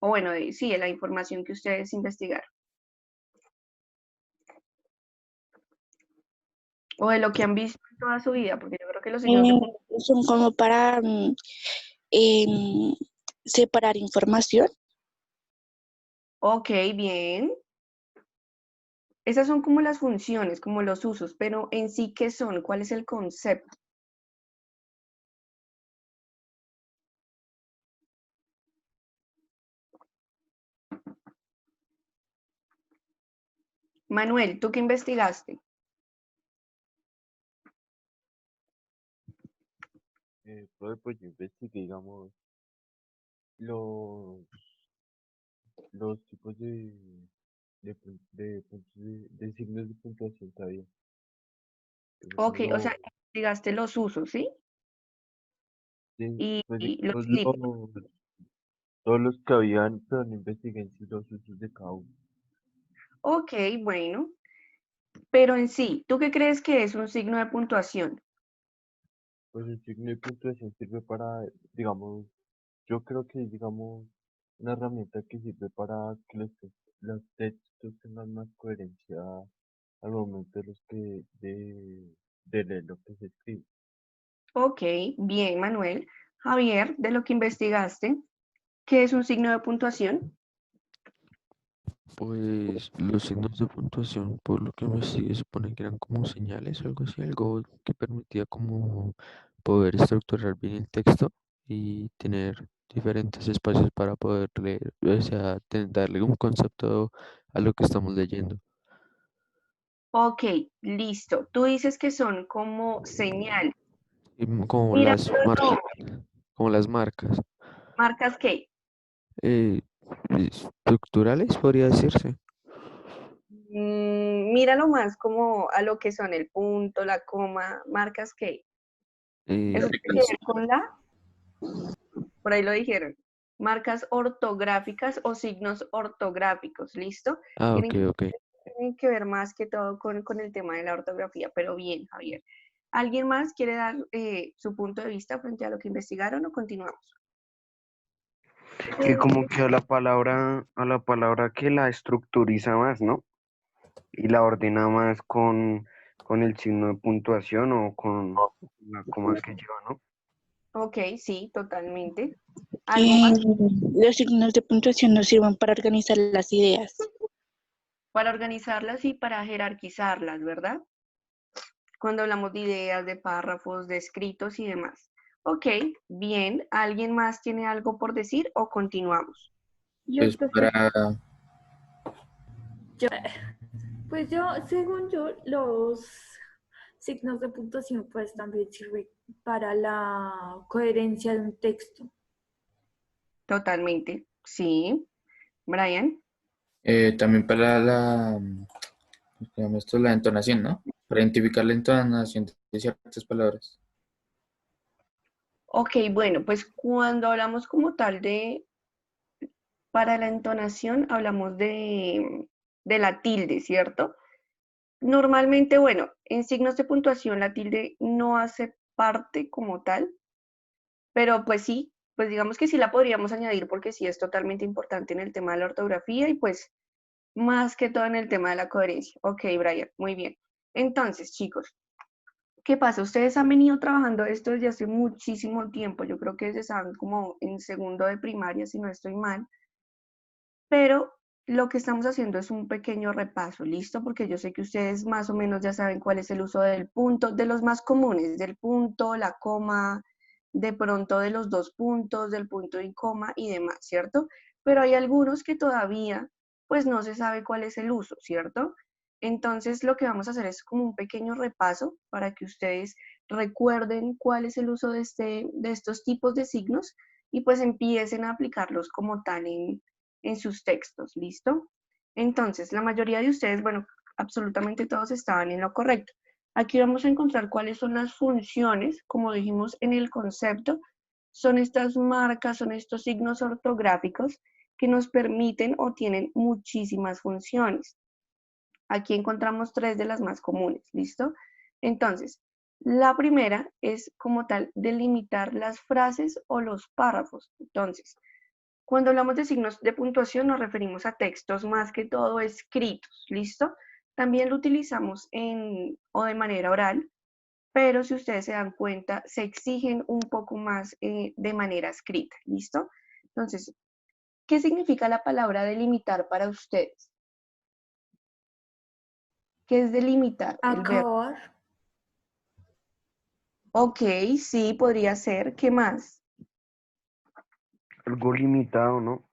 o bueno, sí, de la información que ustedes investigaron. O de lo que han visto en toda su vida, porque yo creo que los signos de puntuación. Son como para em, separar información. Ok, bien. Esas son como las funciones, como los usos, pero en sí, ¿qué son? ¿Cuál es el concepto? Manuel, ¿tú qué investigaste? Pues yo investigué, digamos, los, los tipos de signos de puntuación que había. Ok, o sea, Lo, investigaste los usos, ¿sí? pues Y los digamos, tipos. todos los que habían, pero no investigué en sí los usos de cada uno. Ok, bueno. Pero en sí, ¿tú qué crees que es un signo de puntuación? Pues el signo de puntuación sirve para, digamos, yo creo que es, digamos, una herramienta que sirve para que los textos tengan más coherencia al momento de de leer lo que se escribe. Ok, bien, Manuel. Javier, de lo que investigaste, ¿qué es un signo de puntuación? Pues los signos de puntuación, por lo que me sigue, supone que eran como señales o algo así, algo que permitía como poder estructurar bien el texto y tener diferentes espacios para poder leer, o sea, darle un concepto a lo que estamos leyendo. Ok, listo. Tú dices que son como señales. Y como Mira, como las marcas ¿marcas qué? eh, estructurales, podría decirse. Míralo más como a lo que son el punto, la coma, ¿marcas qué? Eh, ¿Eso tiene que ver con la? Por ahí lo dijeron. Marcas ortográficas o signos ortográficos, ¿listo? ok, Tienen que, ok. tienen que ver más que todo con el tema de la ortografía, pero bien, Javier. ¿Alguien más quiere dar su punto de vista frente a lo que investigaron o continuamos? Que como que a la palabra que la estructuriza más, ¿no? Y la ordena más con el signo de puntuación o con la coma que lleva, ¿no? Ok, sí, totalmente. ¿Algo más? Los signos de puntuación nos sirven para organizar las ideas. Para organizarlas y para jerarquizarlas, ¿verdad? Cuando hablamos de ideas, de párrafos, de escritos y demás. Ok, bien. ¿Alguien más tiene algo por decir o continuamos? Pues para, yo, pues yo, según yo, los signos de puntuación pues también sirven para la coherencia de un texto. Totalmente, sí. Brian, También para ¿cómo se llama esto? La entonación, ¿no? Para identificar la entonación de ciertas palabras. ok, bueno, pues cuando hablamos como tal para la entonación, hablamos de la tilde, ¿cierto? Normalmente, bueno, en signos de puntuación la tilde no hace parte como tal, pero pues sí, pues digamos que sí la podríamos añadir porque sí es totalmente importante en el tema de la ortografía y pues más que todo en el tema de la coherencia. Ok, Brian, muy bien. Entonces, chicos, ¿qué pasa? Ustedes han venido trabajando esto desde hace muchísimo tiempo. Yo creo que desde estaban como en segundo de primaria, si no estoy mal. Pero lo que estamos haciendo es un pequeño repaso, ¿listo? Porque yo sé que ustedes más o menos ya saben cuál es el uso del punto, de los más comunes, del punto, la coma, de pronto de los dos puntos, del punto y coma y demás, ¿cierto? Pero hay algunos que todavía, pues no se sabe cuál es el uso, ¿cierto? Entonces lo que vamos a hacer es como un pequeño repaso para que ustedes recuerden cuál es el uso de estos tipos de signos y pues empiecen a aplicarlos como tal en sus textos, ¿listo? Entonces, la mayoría de ustedes, bueno, absolutamente todos estaban en lo correcto. Aquí vamos a encontrar cuáles son las funciones, como dijimos en el concepto, son estas marcas, son estos signos ortográficos que nos permiten o tienen muchísimas funciones. Aquí encontramos tres de las más comunes, ¿listo? Entonces, la primera es como tal delimitar las frases o los párrafos. Entonces, Cuando hablamos de signos de puntuación nos referimos a textos más que todo escritos, ¿listo? También lo utilizamos o de manera oral, pero si ustedes se dan cuenta, se exigen un poco más de manera escrita, ¿listo? Entonces, ¿qué significa la palabra delimitar para ustedes? ¿Qué es delimitar? El verbo. Acabar. Ok, sí, podría ser. ¿Qué más? Algo limitado, ¿no?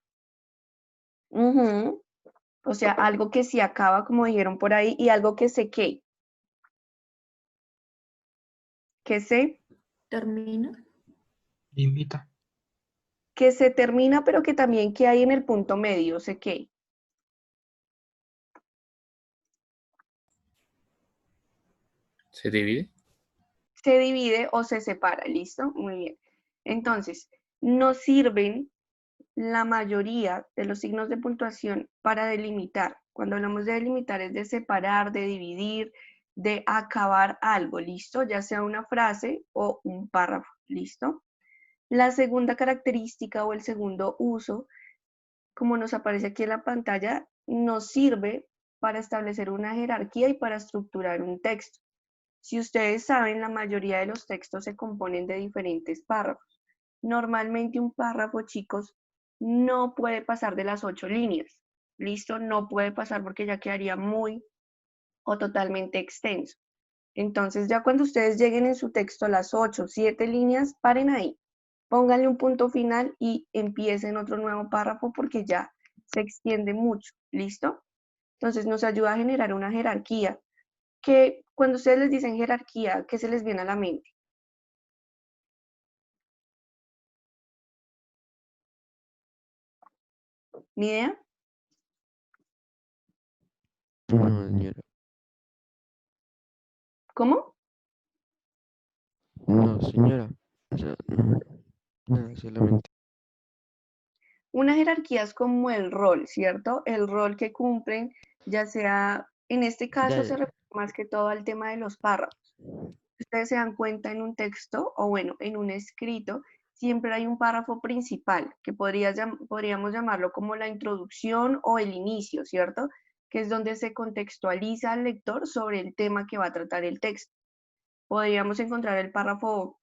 Ujú. O sea, algo que se acaba, como dijeron por ahí, y algo que se qué. ¿Qué se? Termina. Limita. Que se termina, pero que también que hay en el punto medio, ¿sé qué? ¿Se divide? Se divide o se separa, ¿listo? Muy bien. Entonces, nos sirven la mayoría de los signos de puntuación para delimitar. Cuando hablamos de delimitar es de separar, de dividir, de acabar algo, ¿listo? Ya sea una frase o un párrafo, ¿listo? La segunda característica o el segundo uso, como nos aparece aquí en la pantalla, nos sirve para establecer una jerarquía y para estructurar un texto. Si ustedes saben, la mayoría de los textos se componen de diferentes párrafos. Normalmente un párrafo, chicos, no puede pasar de las 8 líneas. ¿Listo? No puede pasar porque ya quedaría muy o totalmente extenso. Entonces, ya cuando ustedes lleguen en su texto a las 8, 7 líneas, paren ahí. Pónganle un punto final y empiecen otro nuevo párrafo porque ya se extiende mucho. ¿Listo? Entonces, nos ayuda a generar una jerarquía que cuando ustedes les dicen jerarquía, ¿qué se les viene a la mente? ¿Ni idea? No, señora. ¿Cómo? No, señora. O sea, no, nada, solamente. Una jerarquía es como el rol, ¿cierto? El rol que cumplen, ya sea, en este caso Ya, se refiere más que todo al tema de los párrafos. Si ustedes se dan cuenta en un texto, o bueno, en un escrito, siempre hay un párrafo principal, que podríamos llamarlo como la introducción o el inicio, ¿cierto? Que es donde se contextualiza al lector sobre el tema que va a tratar el texto. Podríamos encontrar el párrafo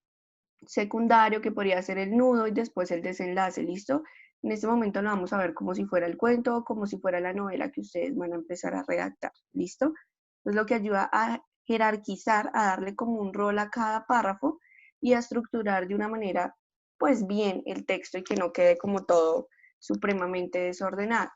secundario, que podría ser el nudo y después el desenlace, ¿listo? En este momento lo vamos a ver como si fuera el cuento o como si fuera la novela que ustedes van a empezar a redactar, ¿listo? Es lo que ayuda a jerarquizar, a darle como un rol a cada párrafo y a estructurar de una manera, pues bien, el texto y que no quede como todo supremamente desordenado.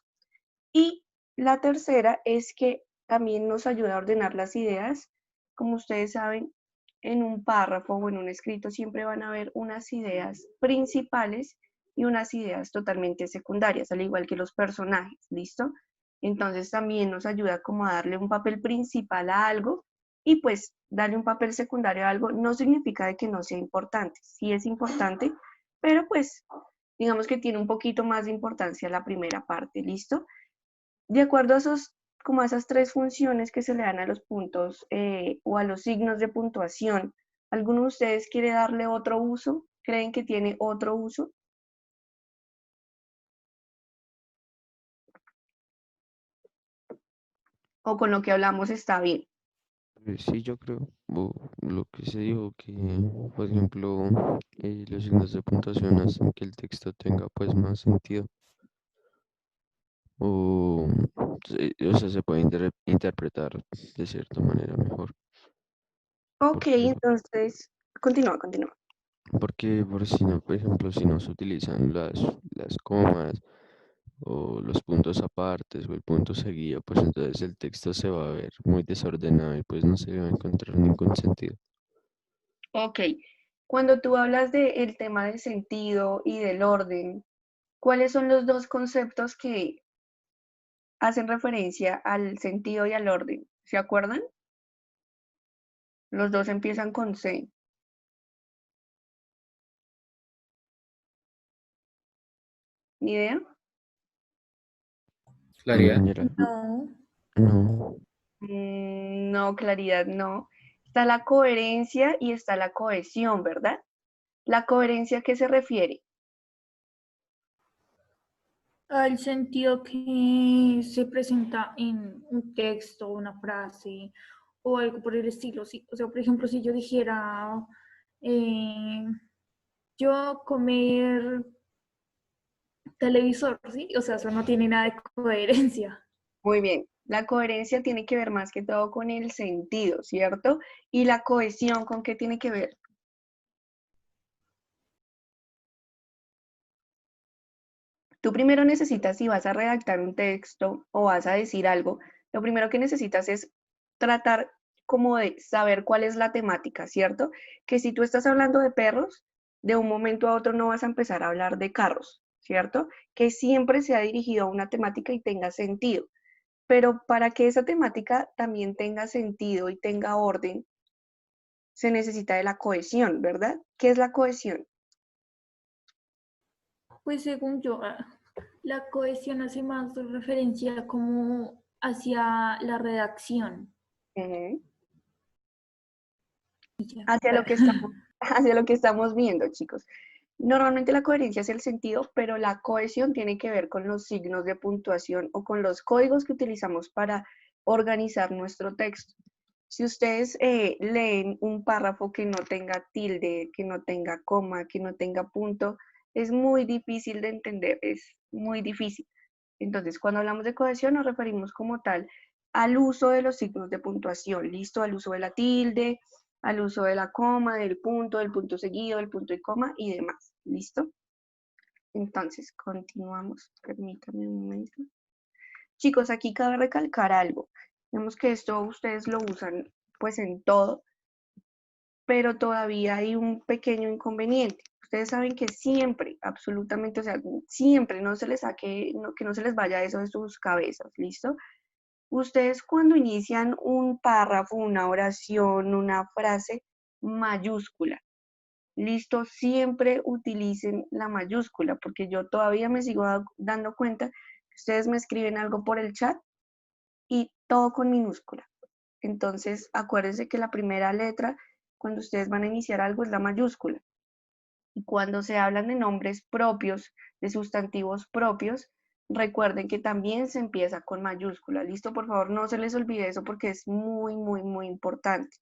Y la tercera es que también nos ayuda a ordenar las ideas. Como ustedes saben, en un párrafo o en un escrito siempre van a haber unas ideas principales y unas ideas totalmente secundarias, al igual que los personajes, ¿listo? Entonces también nos ayuda como a darle un papel principal a algo y pues darle un papel secundario a algo no significa de que no sea importante, sí es importante, pero pues digamos que tiene un poquito más de importancia la primera parte, ¿listo? De acuerdo a como a esas tres funciones que se le dan a los puntos o a los signos de puntuación, ¿alguno de ustedes quiere darle otro uso? ¿Creen que tiene otro uso? ¿O con lo que hablamos está bien? Sí, yo creo. Lo que se dijo que, por ejemplo, los signos de puntuación hacen que el texto tenga pues más sentido. O, o sea, se puede interpretar de cierta manera mejor. Ok, Porque, entonces, continúa. porque por si no, por ejemplo, si no se utilizan las comas o los puntos apartes o el punto seguido, pues entonces el texto se va a ver muy desordenado y pues no se va a encontrar ningún sentido. Ok, cuando tú hablas del tema del sentido y del orden, ¿cuáles son los dos conceptos que hacen referencia al sentido y al orden? ¿Se acuerdan? Los dos empiezan con C. ¿Ni idea? Claridad. Señora, No. no. No, claridad no. Está la coherencia y está la cohesión, ¿verdad? ¿La coherencia a qué se refiere? al sentido que se presenta en un texto, una frase o algo por el estilo. ¿Sí? O sea, por ejemplo, si yo dijera, yo comer televisor, ¿sí? O sea, eso no tiene nada de coherencia. Muy bien. La coherencia tiene que ver más que todo con el sentido, ¿cierto? Y la cohesión, ¿con qué tiene que ver? Tú primero necesitas, si vas a redactar un texto o vas a decir algo, lo primero que necesitas es tratar como de saber cuál es la temática, ¿cierto? Que si tú estás hablando de perros, de un momento a otro no vas a empezar a hablar de carros, ¿cierto? Que siempre sea dirigido a una temática y tenga sentido. Pero para que esa temática también tenga sentido y tenga orden, se necesita de la cohesión, ¿verdad? ¿Qué es la cohesión? Pues según yo, la cohesión hace más referencia como hacia la redacción. Ujú. Y ya. Hacia lo que estamos, hacia lo que estamos viendo, chicos. Normalmente la coherencia es el sentido, pero la cohesión tiene que ver con los signos de puntuación o con los códigos que utilizamos para organizar nuestro texto. Si ustedes leen un párrafo que no tenga tilde, que no tenga coma, que no tenga punto, es muy difícil de entender, es muy difícil. Entonces, cuando hablamos de cohesión nos referimos como tal al uso de los signos de puntuación, ¿listo? Al uso de la tilde, al uso de la coma, del punto seguido, del punto y coma y demás, ¿listo? Entonces, continuamos. Permítanme un momento. Chicos, aquí cabe recalcar algo. Vemos que esto ustedes lo usan pues en todo, pero todavía hay un pequeño inconveniente. Ustedes saben que siempre, absolutamente, o sea, siempre no se les saque, que no se les vaya eso de sus cabezas, ¿listo? Ustedes cuando inician un párrafo, una oración, una frase, mayúscula, ¿listo? Siempre utilicen la mayúscula, porque yo todavía me sigo dando cuenta que ustedes me escriben algo por el chat y todo con minúscula. Entonces, acuérdense que la primera letra, cuando ustedes van a iniciar algo, es la mayúscula. Y cuando se hablan de nombres propios, de sustantivos propios, recuerden que también se empieza con mayúscula. ¿Listo? Por favor, no se les olvide eso porque es muy, muy, muy importante.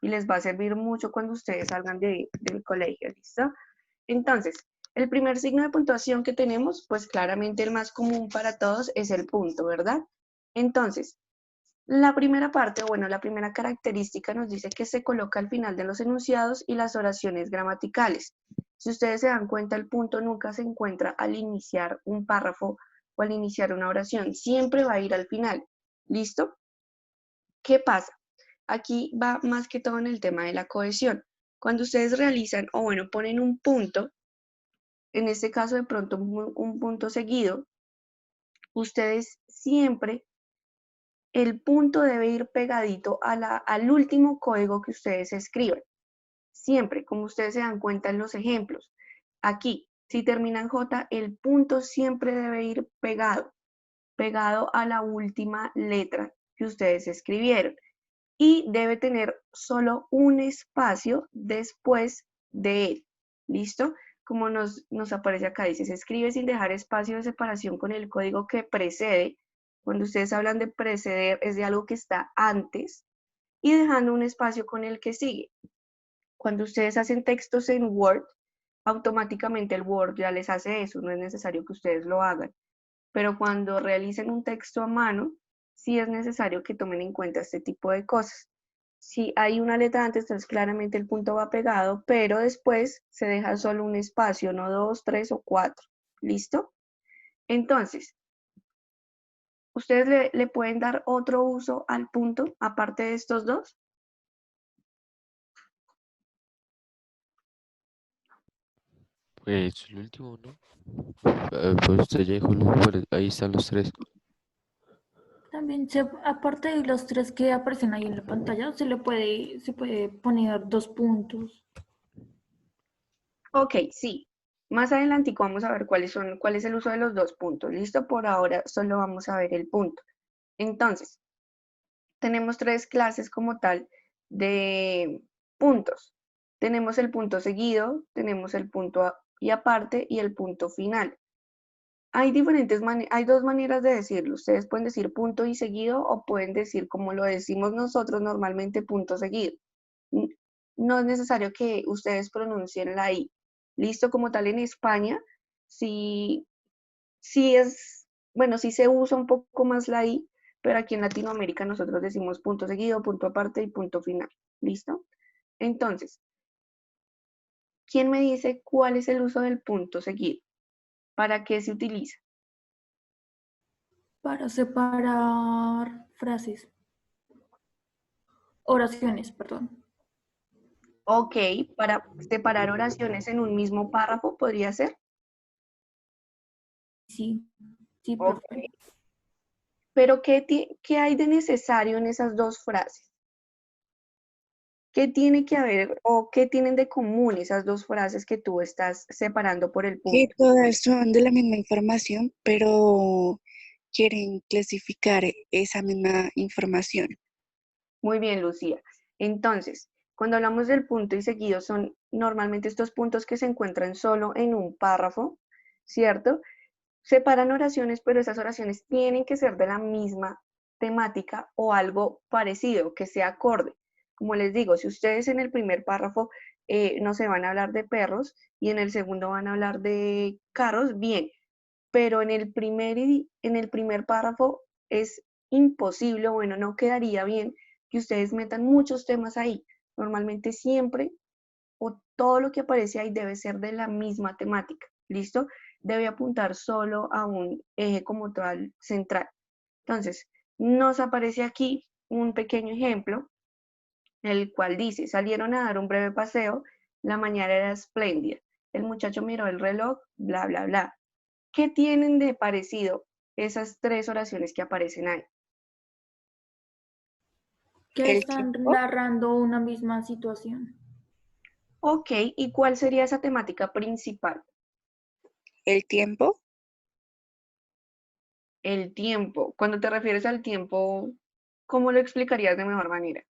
Y les va a servir mucho cuando ustedes salgan del colegio. ¿Listo? Entonces, el primer signo de puntuación que tenemos, pues claramente el más común para todos es el punto, ¿verdad? Entonces, la primera parte, bueno, la primera característica nos dice que se coloca al final de los enunciados y las oraciones gramaticales. Si ustedes se dan cuenta, el punto nunca se encuentra al iniciar un párrafo o al iniciar una oración, siempre va a ir al final. ¿Listo? ¿Qué pasa? Aquí va más que todo en el tema de la cohesión. Cuando ustedes realizan, o bueno, ponen un punto, en este caso de pronto un punto seguido, ustedes siempre el punto debe ir pegadito al último código que ustedes escriban. Siempre, como ustedes se dan cuenta en los ejemplos. Aquí, si termina en J, el punto siempre debe ir pegado a la última letra que ustedes escribieron. Y debe tener solo un espacio después de él. ¿Listo? Como nos aparece acá, dice, se escribe sin dejar espacio de separación con el código que precede. Cuando ustedes hablan de preceder, es de algo que está antes y dejando un espacio con el que sigue. Cuando ustedes hacen textos en Word, automáticamente el Word ya les hace eso, no es necesario que ustedes lo hagan. Pero cuando realicen un texto a mano, sí es necesario que tomen en cuenta este tipo de cosas. Si hay una letra antes, entonces claramente el punto va pegado, pero después se deja solo un espacio, no 2, 3 o 4. ¿Listo? Entonces, ¿ustedes le pueden dar otro uso al punto aparte de estos dos? Pues el último, ¿no? Pues usted ya dijo, ahí están los tres. También, aparte de los tres que aparecen ahí en la pantalla, se puede poner 2 puntos. Ok, sí. Más adelante vamos a ver cuál es el uso de los 2 puntos. ¿Listo? Por ahora solo vamos a ver el punto. Entonces, tenemos 3 clases como tal de puntos. Tenemos el punto seguido, tenemos el punto y aparte y el punto final. Hay diferentes hay dos maneras de decirlo. Ustedes pueden decir punto y seguido o pueden decir como lo decimos nosotros normalmente punto seguido. No es necesario que ustedes pronuncien la I. Listo, como tal en España, sí, sí se usa un poco más la I, pero aquí en Latinoamérica nosotros decimos punto seguido, punto aparte y punto final. ¿Listo? Entonces, ¿quién me dice cuál es el uso del punto seguido? ¿Para qué se utiliza? Para separar frases, oraciones, perdón. Ok, para separar oraciones en un mismo párrafo, ¿podría ser? Sí, sí, Ok. profe. Pero ¿qué hay de necesario en esas dos frases? ¿Qué tiene que haber o qué tienen de común esas dos frases que tú estás separando por el Que punto? todas son de la misma información, pero quieren clasificar esa misma información. Muy bien, Lucía. Entonces, cuando hablamos del punto y seguido, son normalmente estos puntos que se encuentran solo en un párrafo, ¿cierto? Separan oraciones, pero esas oraciones tienen que ser de la misma temática o algo parecido, que sea acorde. Como les digo, si ustedes en el primer párrafo no se van a hablar de perros y en el segundo van a hablar de carros, bien, pero en el primer párrafo es imposible, bueno, no quedaría bien que ustedes metan muchos temas ahí. Normalmente siempre o todo lo que aparece ahí debe ser de la misma temática, ¿listo? Debe apuntar solo a un eje como tal central. Entonces, nos aparece aquí un pequeño ejemplo, el cual dice, salieron a dar un breve paseo, la mañana era espléndida, el muchacho miró el reloj, bla, bla, bla. ¿Qué tienen de parecido esas tres oraciones que aparecen ahí? Que El están tiempo, narrando una misma situación. Ok, ¿y cuál sería esa temática principal? el tiempo, El tiempo. Cuando te refieres al tiempo, ¿cómo lo explicarías de mejor manera?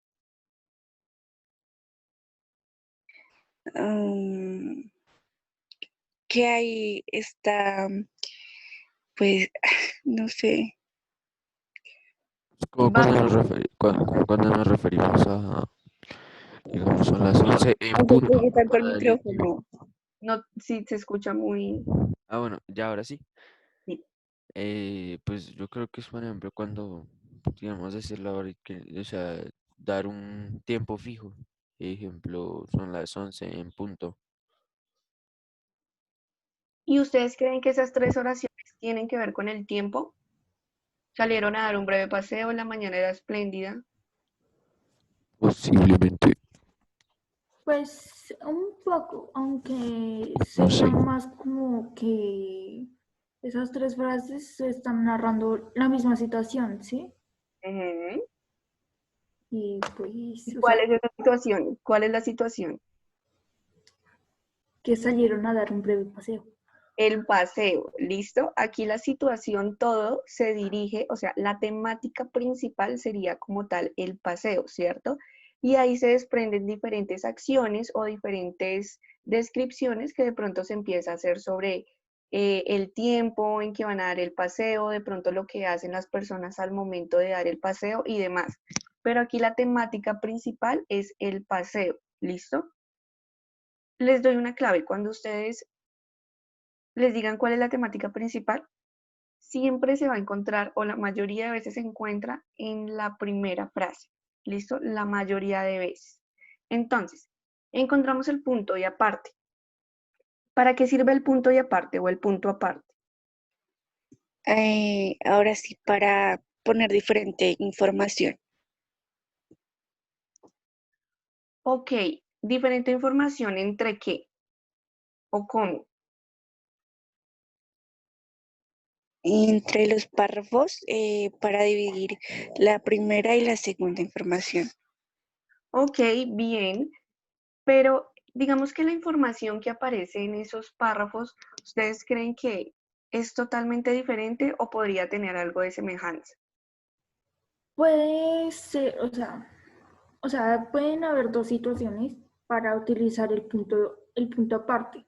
mm, que ahí está, pues, no sé, Es como cuando nos referimos a, digamos, son las 11 en no se punto. oye tanto el Para el inicio. micrófono. No, sí, se escucha muy... Ah, bueno, ya ahora sí. Sí. Pues yo creo que es, por ejemplo, cuando, digamos, decir la hora que, o sea, dar un tiempo fijo. Ejemplo, son las 11 en punto. ¿Y ustedes creen que esas tres oraciones tienen que ver con el tiempo? Salieron a dar un breve paseo, la mañana era espléndida. Posiblemente, Pues un poco, aunque no sería sé. más como que esas tres frases se están narrando la misma situación, ¿sí? Ujú. Y pues, ¿Y o cuál sea, es esa situación? ¿Cuál es la situación? que salieron a dar un breve paseo. El paseo, ¿listo? Aquí la situación, todo se dirige, o sea, la temática principal sería como tal el paseo, ¿cierto? Y ahí se desprenden diferentes acciones o diferentes descripciones que de pronto se empieza a hacer sobre el tiempo en que van a dar el paseo, de pronto lo que hacen las personas al momento de dar el paseo y demás. Pero aquí la temática principal es el paseo, ¿listo? Les doy una clave. Cuando ustedes les digan cuál es la temática principal, siempre se va a encontrar, o la mayoría de veces se encuentra en la primera frase. ¿Listo? La mayoría de veces. Entonces, encontramos el punto y aparte. ¿Para qué sirve el punto y aparte o el punto aparte? Ahora sí, para poner diferente información. Ok, diferente información entre qué o cómo. Entre los párrafos, para dividir la primera y la segunda información. Ok, bien, pero digamos que la información que aparece en esos párrafos, ¿ustedes creen que es totalmente diferente o podría tener algo de semejanza? Puede ser, o sea, pueden haber dos situaciones para utilizar el punto aparte.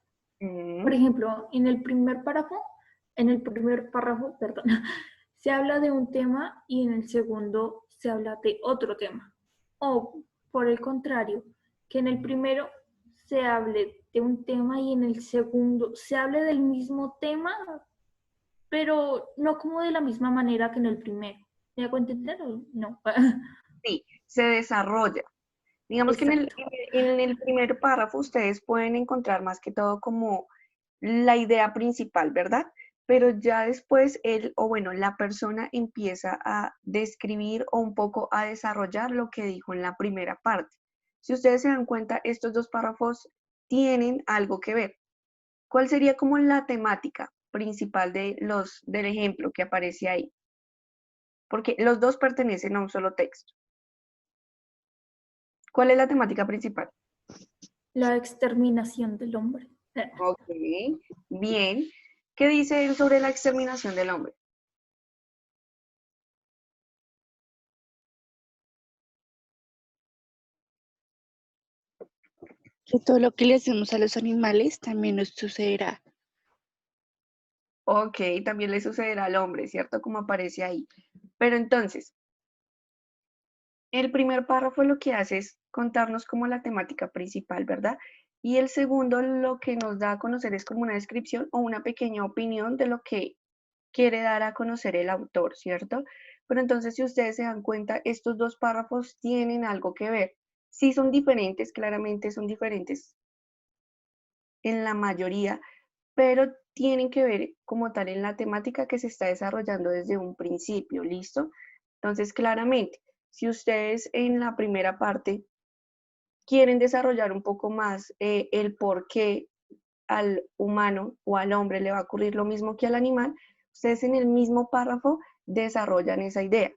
Por Mm, ejemplo, en el primer párrafo en el primer párrafo, perdón, se habla de un tema y en el segundo se habla de otro tema. O por el contrario, que en el primero se hable de un tema y en el segundo se hable del mismo tema, pero no como de la misma manera que en el primero. ¿Me hago entender o no? Sí, se desarrolla. Digamos que Exacto. en el primer párrafo ustedes pueden encontrar más que todo como la idea principal, ¿verdad? Pero ya después la persona empieza a describir o un poco a desarrollar lo que dijo en la primera parte. Si ustedes se dan cuenta, estos dos párrafos tienen algo que ver. ¿Cuál sería como la temática principal del ejemplo que aparece ahí? Porque los dos pertenecen a un solo texto. ¿Cuál es la temática principal? La exterminación del hombre. Ok, bien. ¿Qué dice él sobre la exterminación del hombre? Que todo lo que le hacemos a los animales también nos sucederá. Ok, también le sucederá al hombre, ¿cierto? Como aparece ahí. Pero entonces, el primer párrafo lo que hace es contarnos como la temática principal, ¿verdad? Y el segundo lo que nos da a conocer es como una descripción o una pequeña opinión de lo que quiere dar a conocer el autor, ¿cierto? Pero entonces, si ustedes se dan cuenta, estos dos párrafos tienen algo que ver. Sí son diferentes, claramente son diferentes en la mayoría, pero tienen que ver como tal en la temática que se está desarrollando desde un principio, ¿listo? Entonces, claramente, si ustedes en la primera parte quieren desarrollar un poco más el por qué al humano o al hombre le va a ocurrir lo mismo que al animal, ustedes en el mismo párrafo desarrollan esa idea.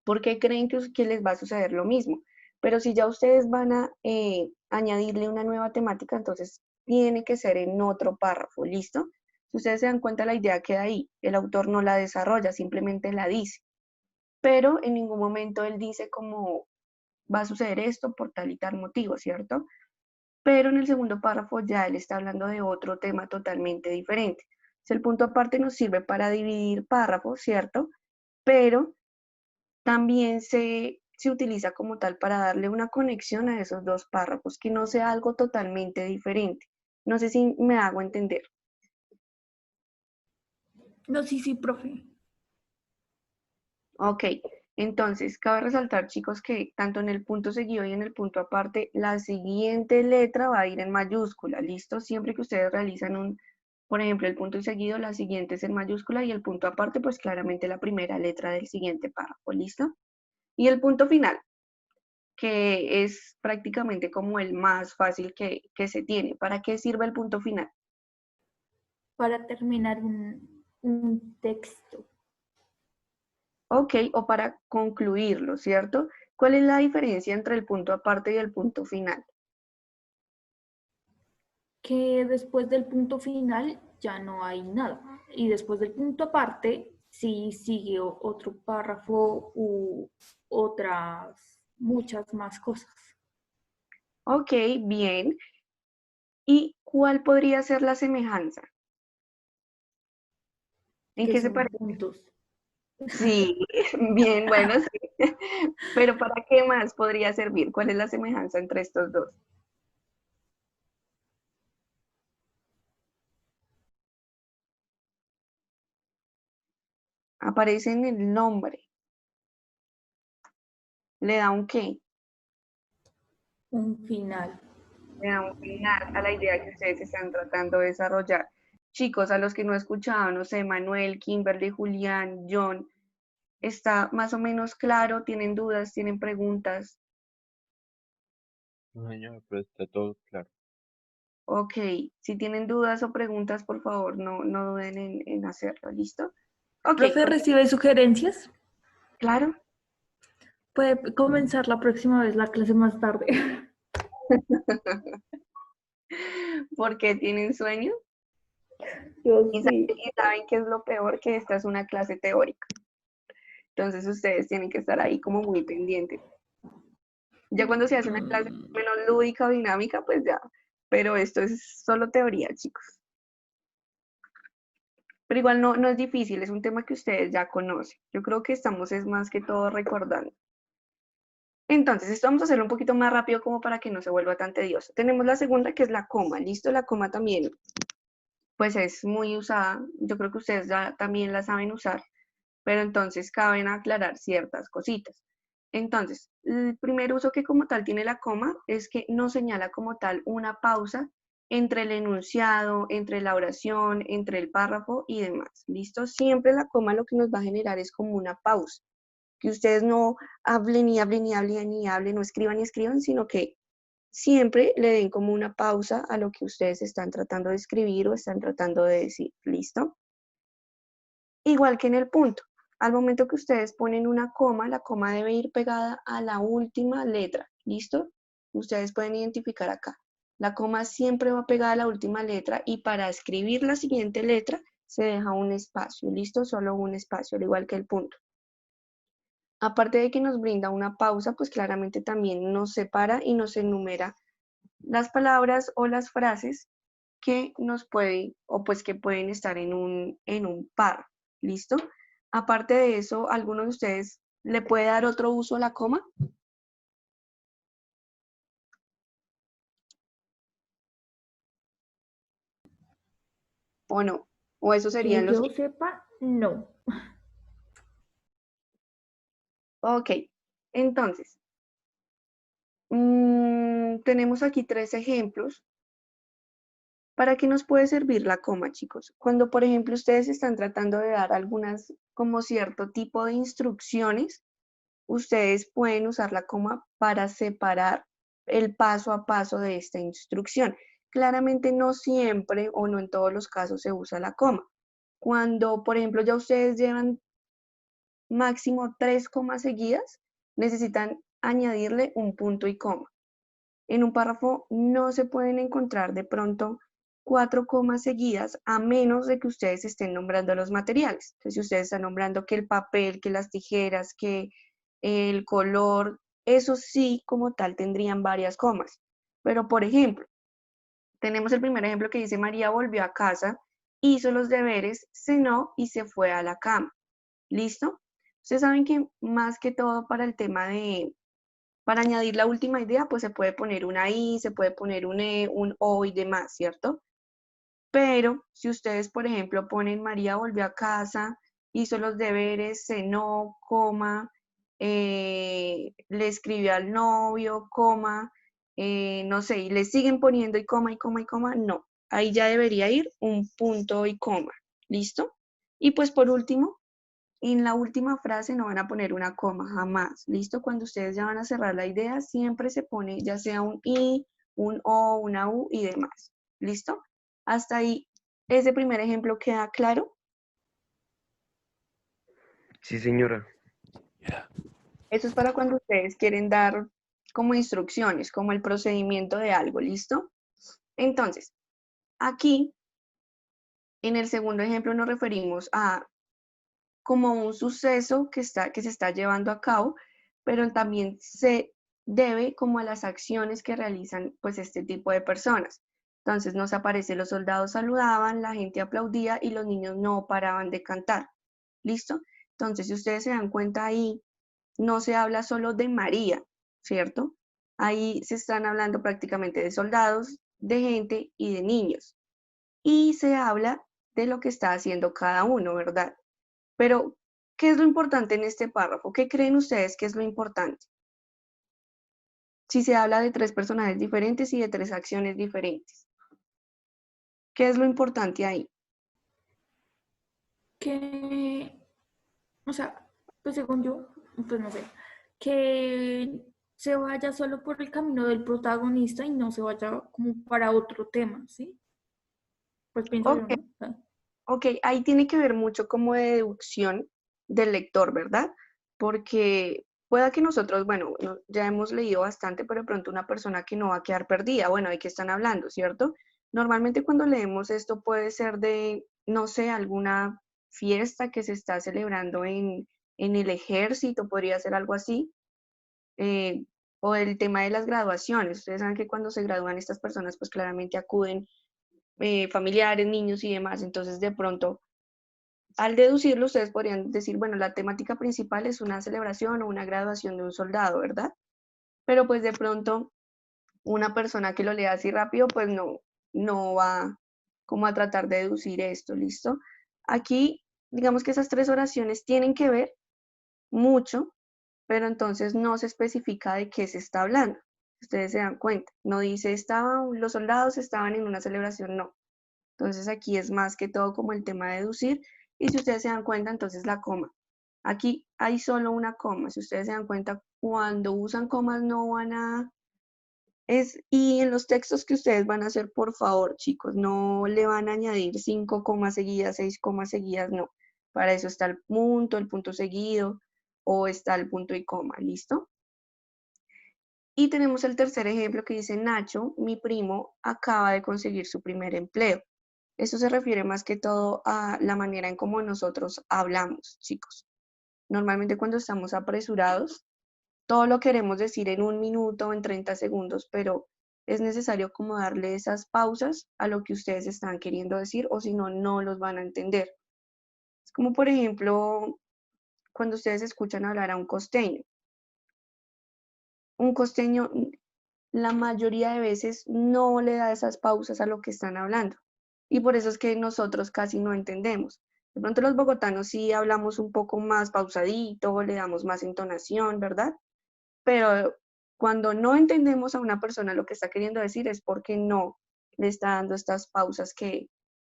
¿Por qué creen que les va a suceder lo mismo? Pero si ya ustedes van a añadirle una nueva temática, entonces tiene que ser en otro párrafo, ¿listo? Si ustedes se dan cuenta, la idea queda ahí. El autor no la desarrolla, simplemente la dice. Pero en ningún momento él dice cómo va a suceder esto por tal y tal motivo, ¿cierto? Pero en el segundo párrafo ya él está hablando de otro tema totalmente diferente. El punto aparte nos sirve para dividir párrafos, ¿cierto? Pero también se utiliza como tal para darle una conexión a esos dos párrafos, que no sea algo totalmente diferente. No sé si me hago entender. No, sí, profe. Ok, entonces cabe resaltar, chicos, que tanto en el punto seguido y en el punto aparte, la siguiente letra va a ir en mayúscula, ¿listo? Siempre que ustedes realizan por ejemplo, el punto y seguido, la siguiente es en mayúscula y el punto aparte, pues claramente la primera letra del siguiente párrafo, ¿listo? Y el punto final, que es prácticamente como el más fácil que se tiene. ¿Para qué sirve el punto final? Para terminar un texto. Ok, o para concluirlo, ¿cierto? ¿Cuál es la diferencia entre el punto aparte y el punto final? Que después del punto final ya no hay nada. Y después del punto aparte, sí sigue otro párrafo u otras, muchas más cosas. Ok, bien. ¿Y cuál podría ser la semejanza? ¿En Que qué se son parece? puntos. Sí, bien, bueno, sí. Pero ¿para qué más podría servir? ¿Cuál es la semejanza entre estos dos? Aparece en el nombre. ¿Le da un qué? Un final. Le da un final a la idea que ustedes están tratando de desarrollar. Chicos, a los que no escuchaban, no sé, Manuel, Kimberly, Julián, John, ¿está más o menos claro? ¿Tienen dudas? ¿Tienen preguntas? No, señor, pero está todo claro. Ok, si tienen dudas o preguntas, por favor, no duden en hacerlo, ¿listo? Ok, Profe, ¿recibe sugerencias? claro. Puede comenzar la próxima vez la clase más tarde. ¿Por qué tienen sueño? Yo Y sí. saben qué es lo peor, que esta es una clase teórica. Entonces ustedes tienen que estar ahí como muy pendientes. Ya cuando se hace una clase menos lúdica o dinámica, pues ya. Pero esto es solo teoría, chicos. pero igual no es difícil, es un tema que ustedes ya conocen. Yo creo que estamos es más que todo recordando. Entonces, esto vamos a hacerlo un poquito más rápido como para que no se vuelva tan tedioso. Tenemos la segunda que es la coma, ¿listo? La coma también, pues es muy usada, yo creo que ustedes ya también la saben usar, pero entonces caben aclarar ciertas cositas. Entonces, el primer uso que como tal tiene la coma es que no señala como tal una pausa entre el enunciado, entre la oración, entre el párrafo y demás. ¿Listo? Siempre la coma lo que nos va a generar es como una pausa. Que ustedes no hablen y hablen y hablen y hablen, no escriban y escriban, sino que siempre le den como una pausa a lo que ustedes están tratando de escribir o están tratando de decir. ¿Listo? Igual que en el punto. Al momento que ustedes ponen una coma, la coma debe ir pegada a la última letra. ¿Listo? Ustedes pueden identificar acá. La coma siempre va pegada a la última letra y para escribir la siguiente letra se deja un espacio. ¿Listo? Solo un espacio, al igual que el punto. Aparte de que nos brinda una pausa, pues claramente también nos separa y nos enumera las palabras o las frases que nos pueden o pues que pueden estar en un párrafo. ¿Listo? Aparte de eso, ¿alguno de ustedes le puede dar otro uso a la coma? ¿O no? ¿O eso Que serían los... yo sepa, no. Ok, entonces, tenemos aquí 3 ejemplos. ¿Para qué nos puede servir la coma, chicos? Cuando, por ejemplo, ustedes están tratando de dar algunas, como cierto tipo de instrucciones, ustedes pueden usar la coma para separar el paso a paso de esta instrucción. Claramente no siempre o no en todos los casos se usa la coma. Cuando, por ejemplo, ya ustedes llevan máximo 3 comas seguidas, necesitan añadirle un punto y coma. En un párrafo no se pueden encontrar de pronto 4 comas seguidas a menos de que ustedes estén nombrando los materiales. Entonces, si ustedes están nombrando que el papel, que las tijeras, que el color, eso sí como tal tendrían varias comas. Pero, por ejemplo, tenemos el primer ejemplo que dice María volvió a casa, hizo los deberes, cenó y se fue a la cama. ¿Listo? Ustedes saben que más que todo para el tema de, para añadir la última idea, pues se puede poner una I, se puede poner un E, un O y demás, ¿cierto? Pero si ustedes, por ejemplo, ponen María volvió a casa, hizo los deberes, cenó, coma, le escribió al novio, coma, no sé, y le siguen poniendo y coma, y coma, y coma, no. Ahí ya debería ir un punto y coma. ¿Listo? Y pues por último, en la última frase no van a poner una coma, jamás. ¿Listo? Cuando ustedes ya van a cerrar la idea, siempre se pone ya sea un I, un O, una U y demás. ¿Listo? Hasta ahí, ese primer ejemplo queda claro. Sí, señora. Eso es para cuando ustedes quieren dar como instrucciones, como el procedimiento de algo. ¿Listo? Entonces, aquí, en el segundo ejemplo, nos referimos a como un suceso que se está llevando a cabo, pero también se debe como a las acciones que realizan pues este tipo de personas. Entonces nos aparece los soldados saludaban, la gente aplaudía y los niños no paraban de cantar. ¿Listo? Entonces si ustedes se dan cuenta ahí, no se habla solo de María, ¿cierto? Ahí se están hablando prácticamente de soldados, de gente y de niños. Y se habla de lo que está haciendo cada uno, ¿verdad? Pero, ¿qué es lo importante en este párrafo? ¿Qué creen ustedes que es lo importante? Si se habla de 3 personajes diferentes y de 3 acciones diferentes. ¿Qué es lo importante ahí? Que, o sea, pues según yo, pues no sé, que se vaya solo por el camino del protagonista y no se vaya como para otro tema, ¿sí? Pues pienso yo, Ok, ¿no? ok, ahí tiene que ver mucho como de deducción del lector, ¿verdad? Porque pueda que nosotros, bueno, ya hemos leído bastante, pero de pronto una persona que no va a quedar perdida, bueno, ¿de qué están hablando, cierto? Normalmente cuando leemos esto puede ser de, no sé, alguna fiesta que se está celebrando en el ejército, podría ser algo así, eh, o el tema de las graduaciones. Ustedes saben que cuando se gradúan estas personas, pues claramente acuden familiares, niños y demás, entonces de pronto al deducirlo, ustedes podrían decir, bueno, la temática principal es una celebración o una graduación de un soldado, ¿verdad? Pero pues de pronto una persona que lo lea así rápido, pues no va como a tratar de deducir esto, ¿listo? Aquí, digamos que esas 3 oraciones tienen que ver mucho, pero entonces no se especifica de qué se está hablando. Ustedes se dan cuenta, no dice los soldados estaban en una celebración, no. Entonces aquí es más que todo como el tema de deducir, y si ustedes se dan cuenta, entonces la coma. Aquí hay solo una coma, si ustedes se dan cuenta, cuando usan comas no van a... y en los textos que ustedes van a hacer, por favor, chicos, no le van a añadir 5 comas seguidas, 6 comas seguidas, no. Para eso está el punto seguido, o está el punto y coma, ¿listo? Y tenemos el tercer ejemplo que dice, Nacho, mi primo, acaba de conseguir su primer empleo. Esto se refiere más que todo a la manera en cómo nosotros hablamos, chicos. Normalmente cuando estamos apresurados, todo lo queremos decir en 1 minuto o en 30 segundos, pero es necesario como darle esas pausas a lo que ustedes están queriendo decir, o si no, no los van a entender. Es como, por ejemplo, cuando ustedes escuchan hablar a un costeño. Un costeño, la mayoría de veces, no le da esas pausas a lo que están hablando. Y por eso es que nosotros casi no entendemos. De pronto los bogotanos sí hablamos un poco más pausadito, le damos más entonación, ¿verdad? Pero cuando no entendemos a una persona lo que está queriendo decir es porque no le está dando estas pausas que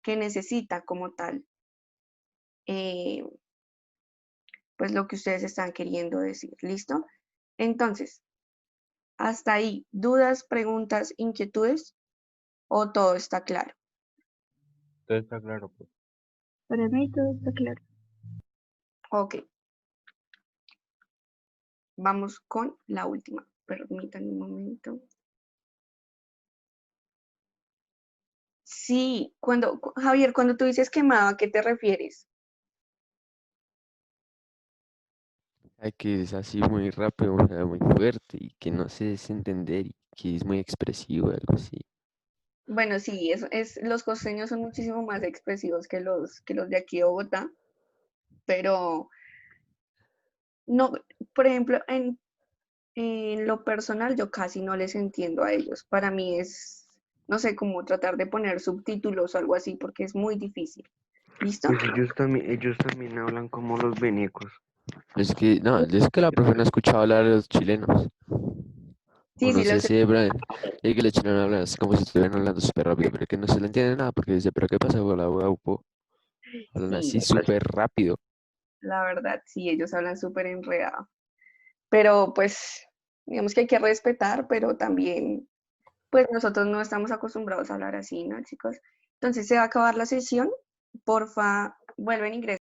necesita como tal, pues lo que ustedes están queriendo decir, ¿listo? Entonces, hasta ahí, ¿dudas, preguntas, inquietudes o todo está claro? Todo está claro, pues. Para mí todo está claro. Ok, vamos con la última. Permítanme un momento. Sí, Javier, cuando tú dices quemado, ¿a qué te refieres? Ay, que es así muy rápido, o sea, muy fuerte y que no se deja entender y que es muy expresivo, algo así. Bueno, sí, los costeños son muchísimo más expresivos que los de aquí de Bogotá, pero no, por ejemplo, en lo personal yo casi no les entiendo a ellos. Para mí es, no sé, como tratar de poner subtítulos o algo así, porque es muy difícil. ¿Listo? Pues ellos también hablan como los venecos. Es que, no, es que la profe no ha escuchado hablar a los chilenos. O Sí, no sí, sé si es que los chilenos hablan así como si estuvieran hablando súper rápido, pero que no se le entiende nada porque dice, pero ¿qué pasa con la UPO? Hablan sí, así súper rápido. la verdad, sí, ellos hablan súper enredado. Pero pues, digamos que hay que respetar, pero también, pues nosotros no estamos acostumbrados a hablar así, ¿no, chicos? Entonces se va a acabar la sesión. Porfa, vuelven a ingresar.